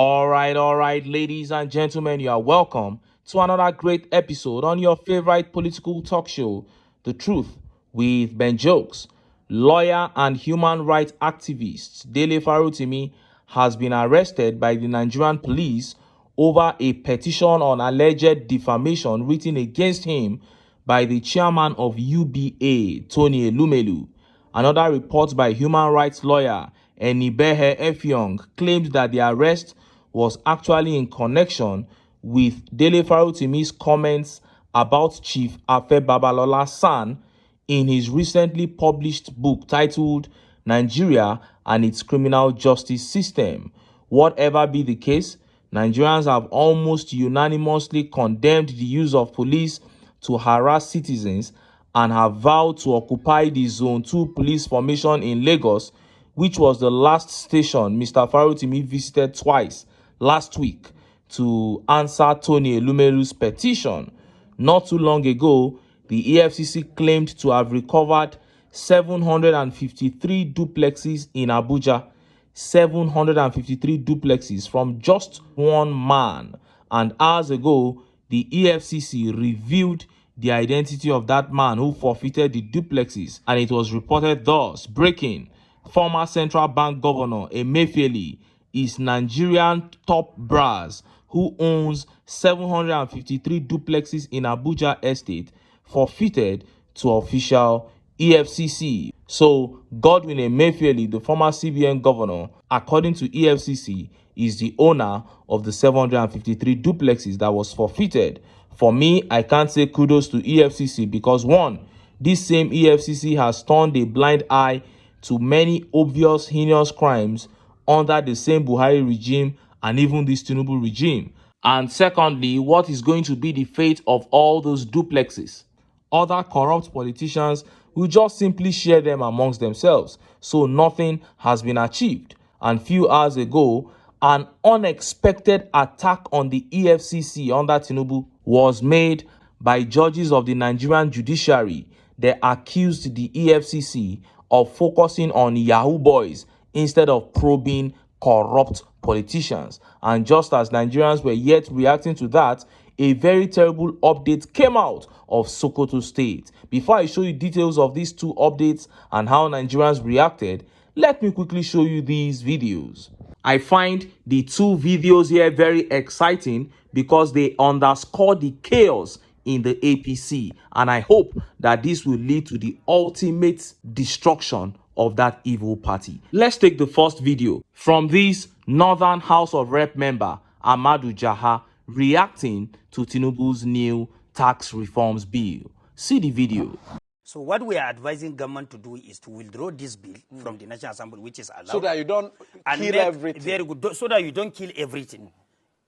All right, ladies and gentlemen, you are welcome to another great episode on your favorite political talk show, The Truth with Ben Jokes. Lawyer and human rights activist Dele Farotimi has been arrested by the Nigerian police over a petition on alleged defamation written against him by the chairman of UBA, Tony Elumelu. Another report by human rights lawyer Emefiele claimed that the arrest was actually in connection with Dele Farotimi's comments about Chief Afe Babalola's son in his recently published book titled Nigeria and its Criminal Justice System. Whatever be the case, Nigerians have almost unanimously condemned the use of police to harass citizens and have vowed to occupy the Zone 2 police formation in Lagos, which was the last station Mr. Farotimi visited twice last week to answer Tony Elumelu's petition. Not too long ago, the EFCC claimed to have recovered 753 duplexes in Abuja, 753 duplexes from just one man. And hours ago, the EFCC revealed the identity of that man who forfeited the duplexes, and it was reported thus: breaking, former central bank governor Emefiele is Nigerian top brass who owns 753 duplexes in Abuja estate, forfeited to official EFCC. So Godwin Emefiele, the former CBN governor, according to EFCC, is the owner of the 753 duplexes that was forfeited. For me, I can't say kudos to EFCC because one, this same EFCC has turned a blind eye to many obvious heinous crimes under the same Buhari regime and even this TINUBU regime. And secondly, what is going to be the fate of all those duplexes? Other corrupt politicians will just simply share them amongst themselves, so nothing has been achieved. And few hours ago, an unexpected attack on the EFCC under TINUBU was made by judges of the Nigerian judiciary. They accused the EFCC of focusing on Yahoo boys instead of probing corrupt politicians. And just as Nigerians were yet reacting to that, a very terrible update came out of Sokoto State. Before I show you details of these two updates and how Nigerians reacted, let me quickly show you these videos. I find the two videos here very exciting because they underscore the chaos in the APC, and I hope that this will lead to the ultimate destruction of that evil party. Let's take the first video from this Northern House of Rep member Amadu Jaha reacting to Tinubu's new tax reforms bill. See the video. So what we are advising government to do is to withdraw this bill from the National Assembly, which is allowed. So that you don't kill everything. Very good. So that you don't kill everything.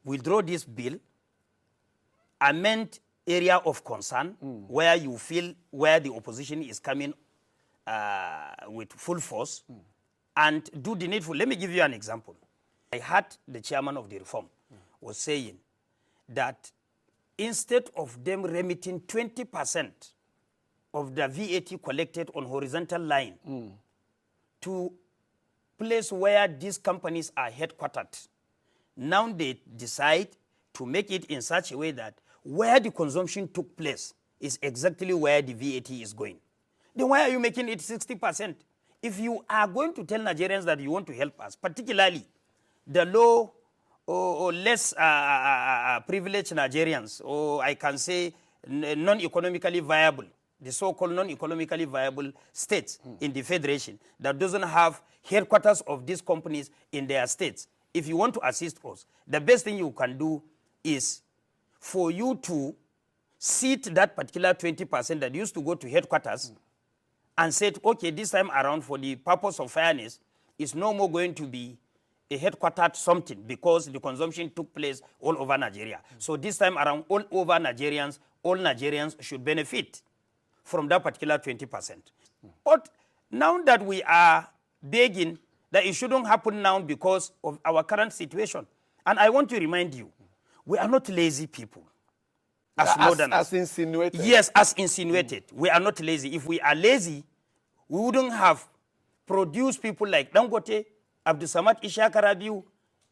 Withdraw this bill, amend area of concern where you feel where the opposition is coming with full force, and do the needful. Let me give you an example. I heard the chairman of the reform was saying that instead of them remitting 20% of the VAT collected on horizontal line to place where these companies are headquartered, now they decide to make it in such a way that where the consumption took place is exactly where the VAT is going. Then why are you making it 60%? If you are going to tell Nigerians that you want to help us, particularly the low or less privileged Nigerians, or I can say non-economically viable, the so-called non-economically viable states in the federation that doesn't have headquarters of these companies in their states. If you want to assist us, the best thing you can do is for you to seat that particular 20% that used to go to headquarters and said, okay, this time around for the purpose of fairness, it's no more going to be a headquartered something because the consumption took place all over Nigeria. So this time around, all Nigerians should benefit from that particular 20%. But now that we are begging that it shouldn't happen now because of our current situation, and I want to remind you, we are not lazy people. As insinuated. Yes, as insinuated. We are not lazy. If we are lazy, we wouldn't have produced people like Dangote, Abdul Samad Ishaq Rabiu,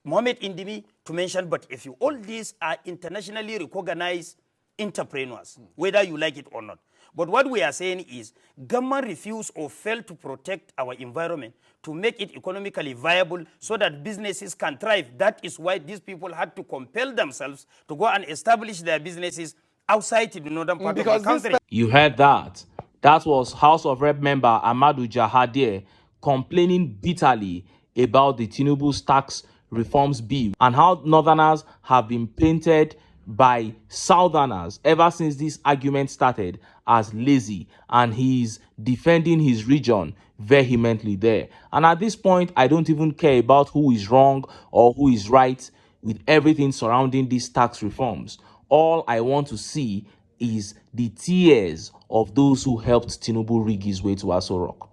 Mohammed Indimi to mention, but if you, all these are internationally recognized entrepreneurs, whether you like it or not. But what we are saying is government refuse or fail to protect our environment to make it economically viable so that businesses can thrive. That is why these people had to compel themselves to go and establish their businesses outside the northern part of the country. You heard that. That was House of Rep member Amadou Jahadir complaining bitterly about the TINUBU's tax reforms bill and how northerners have been painted by southerners ever since this argument started as lazy, and he's defending his region vehemently there. And at this point, I don't even care about who is wrong or who is right with everything surrounding these tax reforms. All I want to see is the tears of those who helped TINUBU rig his way to Aso Rock.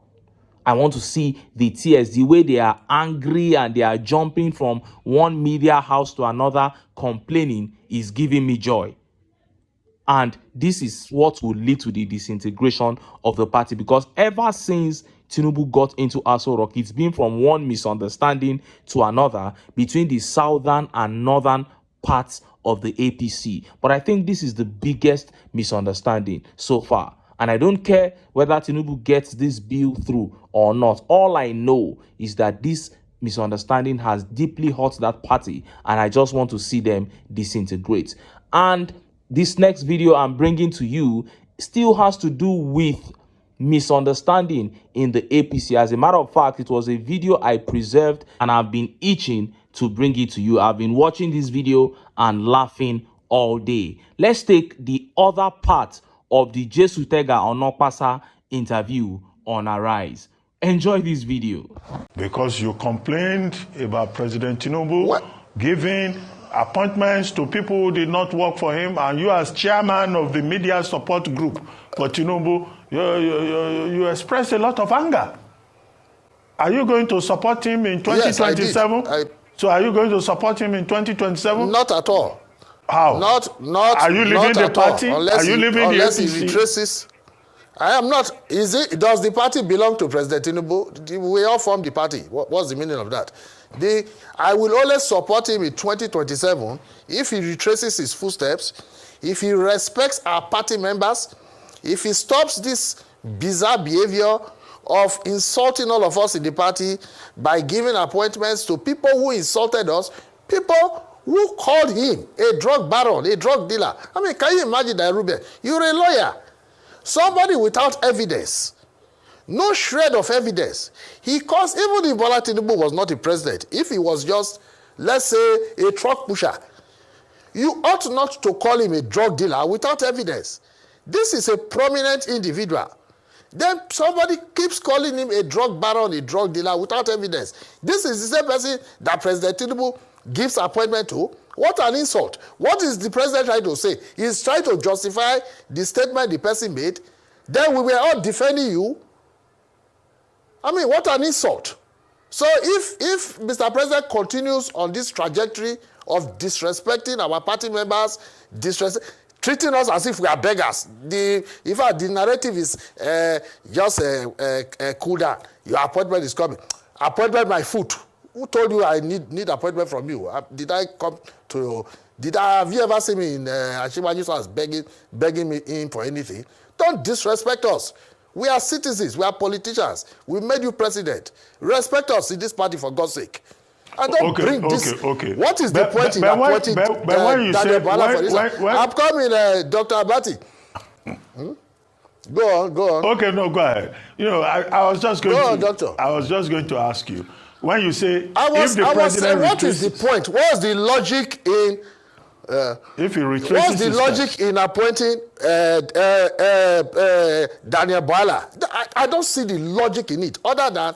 I want to see the tears, the way they are angry and they are jumping from one media house to another complaining is giving me joy. And this is what will lead to the disintegration of the party, because ever since TINUBU got into Aso Rock, it's been from one misunderstanding to another between the southern and northern parts of the APC. But I think this is the biggest misunderstanding so far. And I don't care whether TINUBU gets this bill through or not. All I know is that this misunderstanding has deeply hurt that party, and I just want to see them disintegrate. And this next video I'm bringing to you still has to do with misunderstanding in the APC. As a matter of fact, it was a video I preserved and I've been itching to bring it to you. I've been watching this video and laughing all day. Let's take the other part of the Jesu Tega Onokpasa interview on Arise. Enjoy this video. Because you complained about President TINUBU giving appointments to people who did not work for him, and you as chairman of the media support group for TINUBU, you expressed a lot of anger. Are you going to support him in 2027? Yes, so are you going to support him in 2027? Not at all. How? Not. Are you leaving the party? Are you leaving the APC? He retraces. I am not. Does the party belong to President TINUBU? We all form the party. What's the meaning of that? I will always support him in 2027 if he retraces his footsteps, if he respects our party members, if he stops this bizarre behavior of insulting all of us in the party by giving appointments to people who insulted us, people who called him a drug baron, a drug dealer. I mean, can you imagine that, Ruben? You're a lawyer. Somebody without evidence, no shred of evidence. He caused, even if Bola Tinubu was not a president, if he was just, let's say, a truck pusher, you ought not to call him a drug dealer without evidence. This is a prominent individual. Then somebody keeps calling him a drug baron, a drug dealer without evidence. This is the same person that President Tinubu gives appointment to. What an insult. What is the president trying to say? He's trying to justify the statement the person made. Then we were all defending you. I mean, what an insult. So if Mr. President continues on this trajectory of disrespecting our party members, treating us as if we are beggars, in fact, the narrative is just cool down. Your appointment is coming. Appointment my foot. Who told you I need appointment from you? Did I come to? Have you ever seen me in Ashimaju's house begging me in for anything? Don't disrespect us. We are citizens. We are politicians. We made you president. Respect us in this party, for God's sake. And don't bring this. Okay. What is the point in appointing Daniel Bala for this? I'm coming, Dr. Abati. Go on. Okay, no, go ahead. You know, I was just going go on, doctor. I was just going to ask you, when you say what is the point? What's the logic in if he retraces what's the logic in appointing Daniel Bala? I don't see the logic in it, other than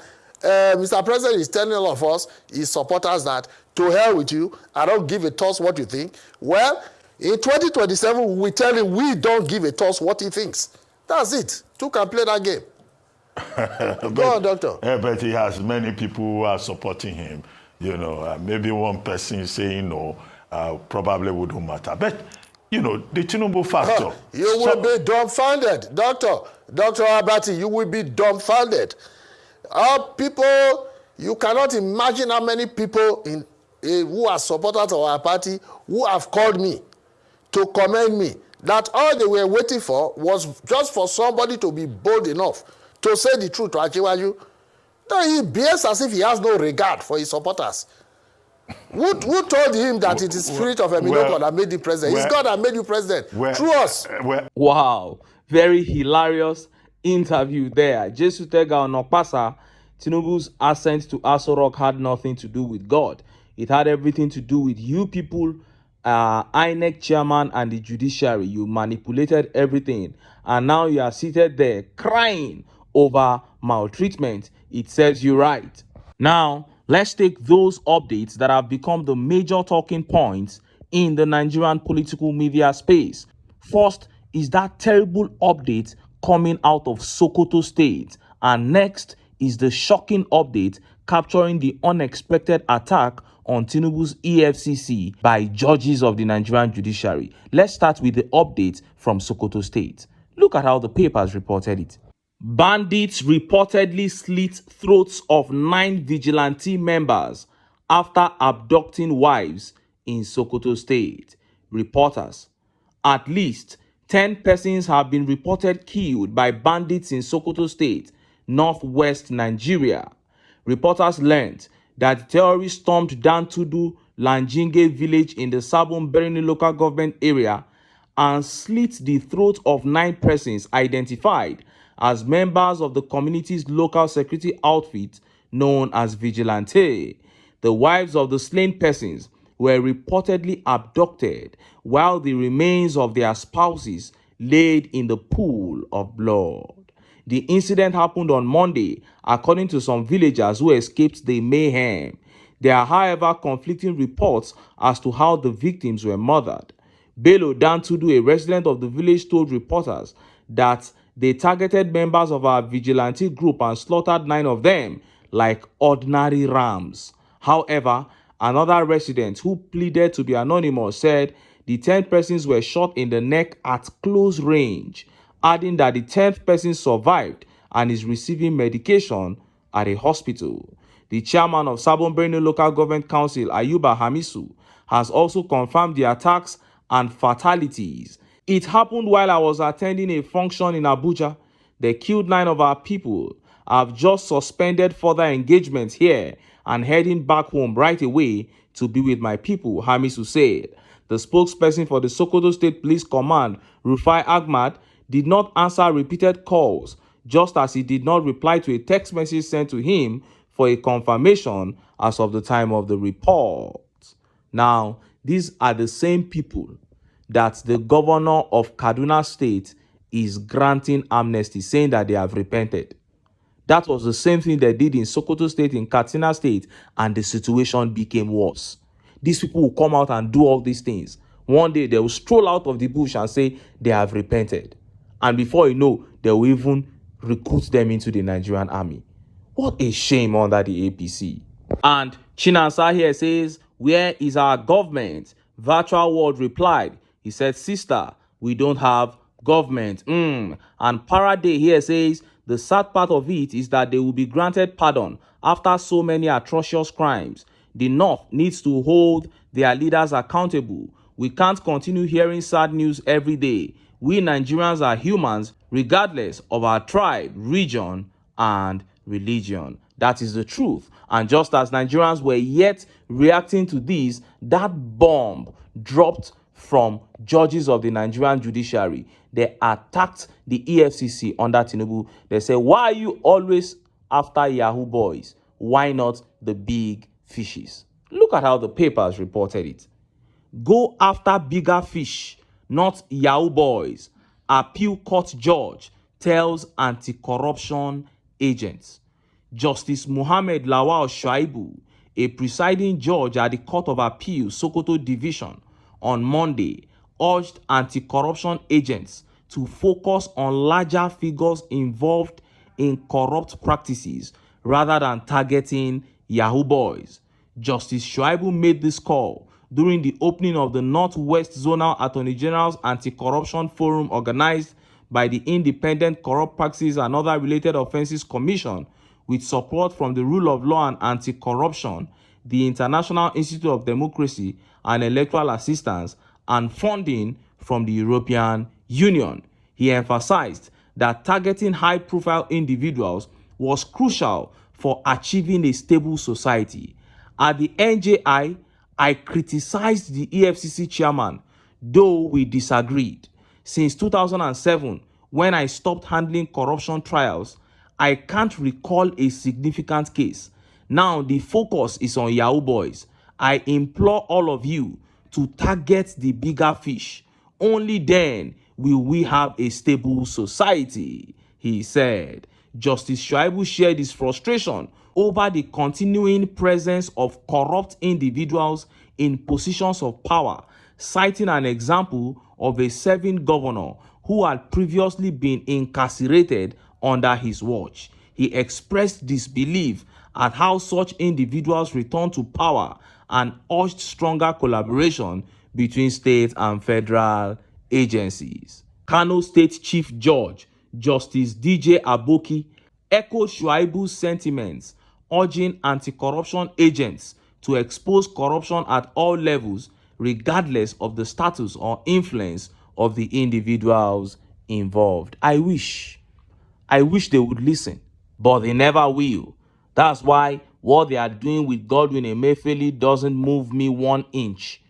Mr. President is telling all of us, his supporters, that to hell with you, I don't give a toss what you think. Well, in 2027, we tell him we don't give a toss what he thinks. That's it. Two can play that game. Go on, doctor. But he has many people who are supporting him. You know, maybe one person saying no probably wouldn't matter. But, you know, the TINUBU factor. You will be dumbfounded, Dr. Abati, you will be dumbfounded. People, you cannot imagine how many people in who are supporters of our party, who have called me to commend me, that all they were waiting for was just for somebody to be bold enough to say the truth to Achiwaju. Then he behaves as if he has no regard for his supporters. Who told him that it is spirit of Eminoko that made him president? It's God that made you president. Through us. Wow. Very hilarious interview there. Jesu Tega Onokpasa, Tinubu's ascent to Aso Rock had nothing to do with God. It had everything to do with you people, INEC chairman and the judiciary. You manipulated everything. And now you are seated there crying over maltreatment. It serves you right. Now, let's take those updates that have become the major talking points in the Nigerian political media space. First is that terrible update coming out of Sokoto State. And next is the shocking update capturing the unexpected attack on Tinubu's EFCC by judges of the Nigerian judiciary. Let's start with the update from Sokoto State. Look at how the papers reported it. Bandits reportedly slit throats of 9 vigilante members after abducting wives in Sokoto State. Reporters. At least 10 persons have been reported killed by bandits in Sokoto State, northwest Nigeria. Reporters learned that terrorists stormed Dantudu Lanjinge village in the Sabon Birni local government area and slit the throat of 9 persons identified as members of the community's local security outfit known as Vigilante. The wives of the slain persons were reportedly abducted while the remains of their spouses laid in the pool of blood. The incident happened on Monday, according to some villagers who escaped the mayhem. There are, however, conflicting reports as to how the victims were murdered. Bello Dantudu, a resident of the village, told reporters that they targeted members of our vigilante group and slaughtered 9 of them like ordinary rams. However, another resident who pleaded to be anonymous said the 10 persons were shot in the neck at close range, adding that the 10th person survived and is receiving medication at a hospital. The chairman of Sabon Birni Local Government Council, Ayuba Hamisu, has also confirmed the attacks and fatalities. It happened while I was attending a function in Abuja. They killed 9 of our people. I've just suspended further engagements here and heading back home right away to be with my people, Hamisu said. The spokesperson for the Sokoto State Police Command, Rufai Ahmad, did not answer repeated calls, just as he did not reply to a text message sent to him for a confirmation as of the time of the report. Now, these are the same people that the governor of Kaduna State is granting amnesty, saying that they have repented. That was the same thing they did in Sokoto State, in Katsina State, and the situation became worse. These people will come out and do all these things. One day, they will stroll out of the bush and say they have repented. And before you know, they will even recruit them into the Nigerian army. What a shame under the APC. And Chinansa here says, where is our government? Virtual World replied. He said, sister, we don't have government. And Paraday here says, the sad part of it is that they will be granted pardon after so many atrocious crimes. The North needs to hold their leaders accountable. We can't continue hearing sad news every day. We Nigerians are humans regardless of our tribe, region, and religion. That is the truth. And just as Nigerians were yet reacting to this, that bomb dropped from judges of the Nigerian judiciary. They attacked the EFCC under TINUBU. They said, why are you always after Yahoo boys? Why not the big fishes? Look at how the papers reported it. Go after bigger fish, not Yahoo boys. Appeal court judge tells anti-corruption agents. Justice Muhammad Lawal Shaibu, a presiding judge at the Court of Appeal, Sokoto Division, on Monday, urged anti-corruption agents to focus on larger figures involved in corrupt practices rather than targeting Yahoo boys. Justice Shuaibu made this call during the opening of the Northwest Zonal Attorney General's Anti-Corruption Forum organized by the Independent Corrupt Practices and Other Related Offenses Commission with support from the Rule of Law and Anti-Corruption, the International Institute of Democracy and Electoral Assistance, and funding from the European Union. He emphasized that targeting high-profile individuals was crucial for achieving a stable society. At the NJI, I criticized the EFCC chairman, though we disagreed. Since 2007, when I stopped handling corruption trials, I can't recall a significant case. Now the focus is on Yahoo boys. I implore all of you to target the bigger fish. Only then will we have a stable society, he said. Justice Shuaibu shared his frustration over the continuing presence of corrupt individuals in positions of power, citing an example of a serving governor who had previously been incarcerated under his watch. He expressed disbelief at how such individuals returned to power and urged stronger collaboration between state and federal agencies. Kano State Chief Judge Justice DJ Aboki echoed Shuaibu's sentiments, urging anti-corruption agents to expose corruption at all levels, regardless of the status or influence of the individuals involved. I wish they would listen, but they never will. That's why what they are doing with Godwin Emefiele doesn't move me 1 inch.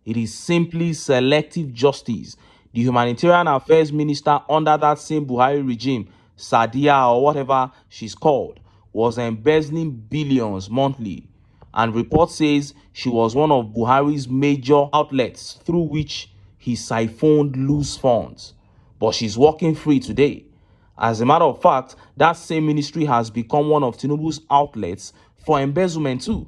It is simply selective justice. The humanitarian affairs minister under that same Buhari regime, Sadia or whatever she's called, was embezzling billions monthly. And report says she was one of Buhari's major outlets through which he siphoned loose funds. But she's walking free today. As a matter of fact, that same ministry has become one of TINUBU's outlets for embezzlement too.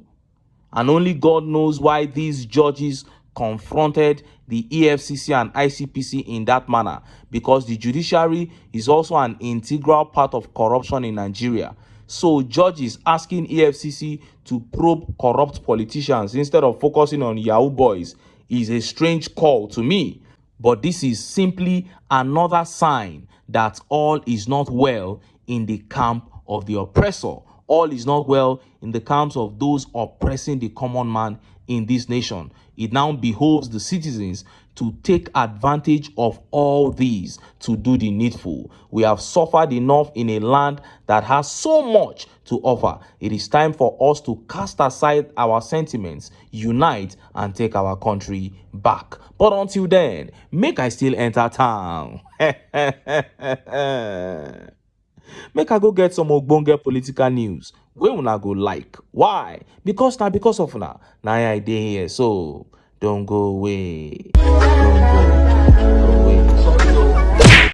And only God knows why these judges confronted the EFCC and ICPC in that manner, because the judiciary is also an integral part of corruption in Nigeria. So judges asking EFCC to probe corrupt politicians instead of focusing on Yahoo boys is a strange call to me. But this is simply another sign that all is not well in the camp of the oppressor. All is not well in the camps of those oppressing the common man in this nation. It now behoves the citizens to take advantage of all these to do the needful. We have suffered enough in a land that has so much to offer. It is time for us to cast aside our sentiments, unite, and take our country back. But until then, make I still enter town. Make I go get some ogbonge political news wey una go like. Why? Because of una. Now I dey here, so don't go away. Don't